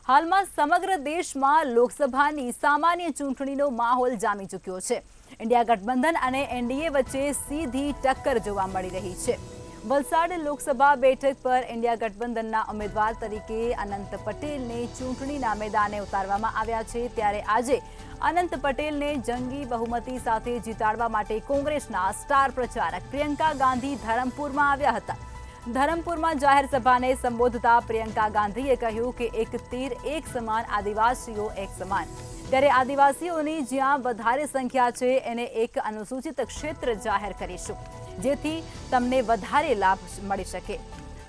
હાલમાં સમગ્ર દેશમાં લોકસભાની સામાન્ય ચૂંટણીનો માહોલ જામી ચૂક્યો છે। ઇન્ડિયા ગઠબંધન અને એનડીએ વચ્ચે સીધી ટક્કર જોવા મળી રહી છે। વલસાડ લોકસભા બેઠક પર ઇન્ડિયા ગઠબંધનના ઉમેદવાર તરીકે અનંત પટેલને ચૂંટણીના મેદાને ઉતારવામાં આવ્યા છે। ત્યારે આજે અનંત પટેલને જંગી બહુમતી સાથે જીતાડવા માટે કોંગ્રેસના સ્ટાર પ્રચારક પ્રિયંકા ગાંધી ધરમપુરમાં આવ્યા હતા। ધરમપુરમાં જાહેર સભાને સંબોધતા પ્રિયંકા ગાંધીએ કહ્યું કે એક તીર એક સમાન, આદિવાસીઓ એક સમાન। ત્યારે આદિવાસીઓની જ્યાં વધારે સંખ્યા છે એને એક અનુસૂચિત ક્ષેત્ર જાહેર કરીશું, જેથી તમને વધારે લાભ મળી શકે।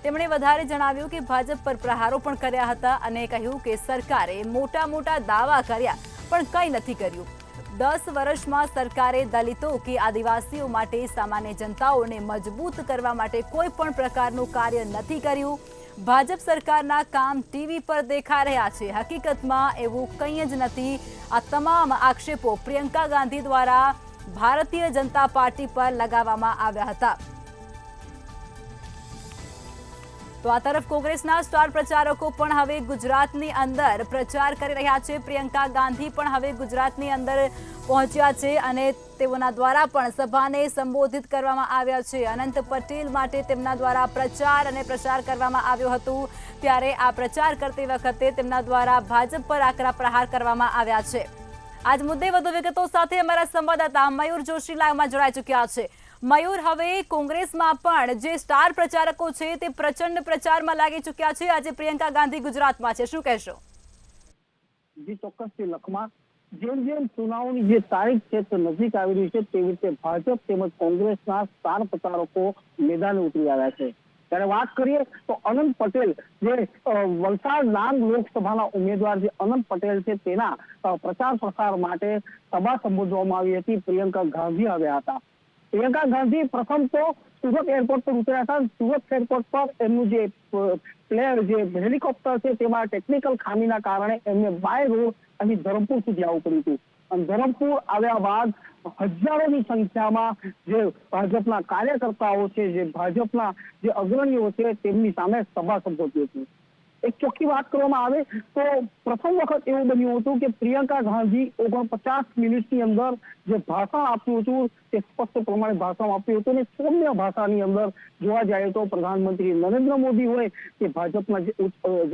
તેમણે વધારે જણાવ્યું કે ભાજપ પર પ્રહારો પણ કર્યા હતા અને કહ્યું કે સરકારે મોટા દાવા કર્યા પણ કંઈ નથી કર્યું। 10 વર્ષમાં સરકારે દલિતો કે આદિવાસીઓ માટે સામાન્ય જનતાઓને મજબૂત કરવા માટે કોઈ પણ પ્રકારનું કાર્ય નથી કર્યું। ભાજપ સરકારના કામ ટીવી પર દેખાઈ રહ્યા છે, હકીકતમાં એવું કંઈ જ નથી। આ તમામ આક્ષેપો પ્રિયંકા ગાંધી દ્વારા ભારતીય જનતા પાર્ટી પર લગાવવામાં આવ્યા હતા। તો આ તરફ કોંગ્રેસના સ્ટાર પ્રચારકો પણ હવે ગુજરાતની અંદર પ્રચાર કરી રહ્યા છે। પ્રિયંકા ગાંધી પણ હવે ગુજરાતની અંદર પહોંચ્યા છે અને તેઓના દ્વારા પણ સભાને સંબોધિત કરવામાં આવ્યા છે। અનંત પટેલ માટે તેમના દ્વારા પ્રચાર અને પ્રસાર કરવામાં આવ્યો હતો। ત્યારે આ પ્રચાર કરતી વખતે તેમના દ્વારા ભાજપ પર આકરા પ્રહાર કરવામાં આવ્યા છે। આજ મુદ્દે વધુ વિગતો સાથે અમારા સંવાદદાતા મયુર જોશી લાઈવમાં જોડાઈ ચૂક્યા છે। મયુર, હવે કોંગ્રેસમાં પણ જે સ્ટાર પ્રચારકો છે તે પ્રચંડ પ્રચારમાં લાગી ચૂક્યા છે। આજે પ્રિયંકા ગાંધી ગુજરાતમાં છે, શું કહેશો? જી ચોક્કસથી લખમાં જેમ ચુનાવની જે તારીખ છે તે નજીક આવી રહી છે તેવી રીતે ભાજપ તેમજ કોંગ્રેસના સ્ટાર પ્રચારકો મેદાને ઉતરી આવ્યા છે। ત્યારે વાત કરીએ તો અનંત પટેલ, જે વલસાડ ડાંગ લોકસભાના ઉમેદવાર જે અનંત પટેલ છે તેના પ્રચાર પ્રસાર માટે સભા સંબોધવામાં આવી હતી। પ્રિયંકા ગાંધી આવ્યા હતા। પ્રિયંકા ગાંધી પ્રથમ તો સુરત એરપોર્ટ પર ઉતર્યા હતા। સુરત એરપોર્ટ પર એમનું જે હેલિકોપ્ટર છે તેમાં ટેકનિકલ ખામીના કારણે એમને બાય રોડ અહીં ધરમપુર સુધી આવવું પડ્યું હતું અને ધરમપુર આવ્યા બાદ હજારોની સંખ્યામાં જે ભાજપના કાર્યકર્તાઓ છે, જે ભાજપના જે અગ્રણીઓ છે તેમની સામે સભા સંબોધી હતી। એક ચોખ્ખી વાત કરવામાં આવે તો પ્રથમ વખત એવું બન્યું હતું કે પ્રિયંકા ગાંધી 49 મિનિટની અંદર જે ભાષણ આપ્યું હતું તે સ્પષ્ટ પ્રમાણે ભાષણ આપ્યું હતું અને સૌમ્ય ભાષાની અંદર જોવા જાય તો પ્રધાનમંત્રી નરેન્દ્ર મોદી હોય કે ભાજપના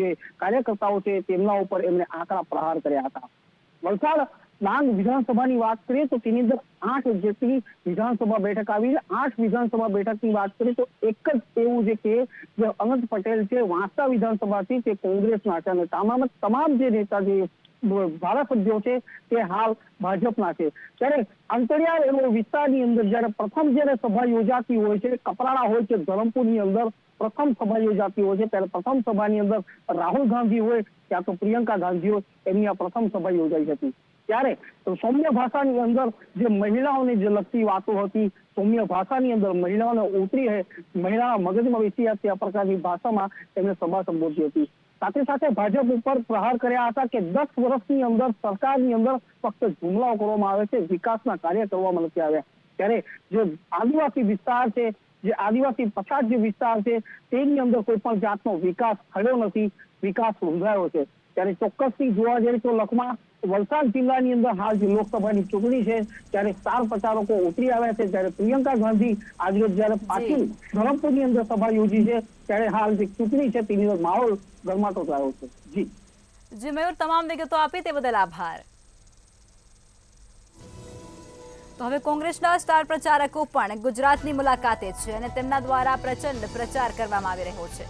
જે કાર્યકર્તાઓ છે તેમના ઉપર એમણે આકરા પ્રહાર કર્યા હતા। વલસાડ ડાંગ વિધાનસભાની વાત કરીએ તો તેની અંદર 8 જેટલી વિધાનસભા બેઠક આવી છે। 8 વિધાનસભા બેઠકની વાત કરીએ તો એક જ એવું છે કે જે અનંત પટેલ છે વાંસદા વિધાનસભાથી તે કોંગ્રેસના છે અને તમામ જે નેતા જે ધારાસભ્યો છે તે હાલ ભાજપના છે। ત્યારે અંતરિયાળ એવો વિસ્તારની અંદર જયારે પ્રથમ જયારે સભા યોજાતી હોય છે, કપરાડા હોય છે, ધરમપુરની અંદર પ્રથમ સભા યોજાતી હોય છે, ત્યારે પ્રથમ સભાની અંદર રાહુલ ગાંધી હોય ત્યાં તો પ્રિયંકા ગાંધી હોય, એમની આ પ્રથમ સભા યોજાઈ હતી। ત્યારે સૌમ્ય ભાષાની અંદર જે મહિલાઓને જે લગતી વાતો હતી, સૌમ્ય ભાષાની અંદર મહિલાઓને ઉતરી મહિલાના મગજમાં બેસી હતી આ પ્રકારની ભાષામાં એમને સભા સંબોધી હતી। સાથે સાથે ભાજપ ઉપર પ્રહાર કર્યા હતા કે 10 વર્ષની અંદર સરકારની અંદર ફક્ત જુમલાઓ કરવામાં આવે છે, વિકાસના કાર્ય કરવામાં નથી આવ્યા। ત્યારે જે આદિવાસી વિસ્તાર છે, જે આદિવાસી પછાત જે વિસ્તાર છે તેની અંદર કોઈ પણ જાતનો વિકાસ થયો નથી, વિકાસ રૂંધાયો છે। ત્યારે ચોક્કસથી જોવા જઈએ તો લખમાં વલસાડ જિલ્લાની અંદર હાલ જે લોકસભાની ચૂંટણી છે ત્યારે સ્ટાર પ્રચારકો ઉતરી આવ્યા છે। ત્યારે પ્રિયંકા ગાંધી આજે જયારે પાછી ધરમપુરની અંદર સભા યોજી છે ત્યારે હાલ જે ચૂંટણી છે તેની અંદર માહોલ ગરમાતો થયો છે। જી મયુર, તમામ વિગતો આપી તે બદલ આભાર। તો હવે કોંગ્રેસના સ્ટાર પ્રચારકો પણ ગુજરાતની મુલાકાતે છે અને તેમના દ્વારા પ્રચંડ પ્રચાર કરવામાં આવી રહ્યો છે।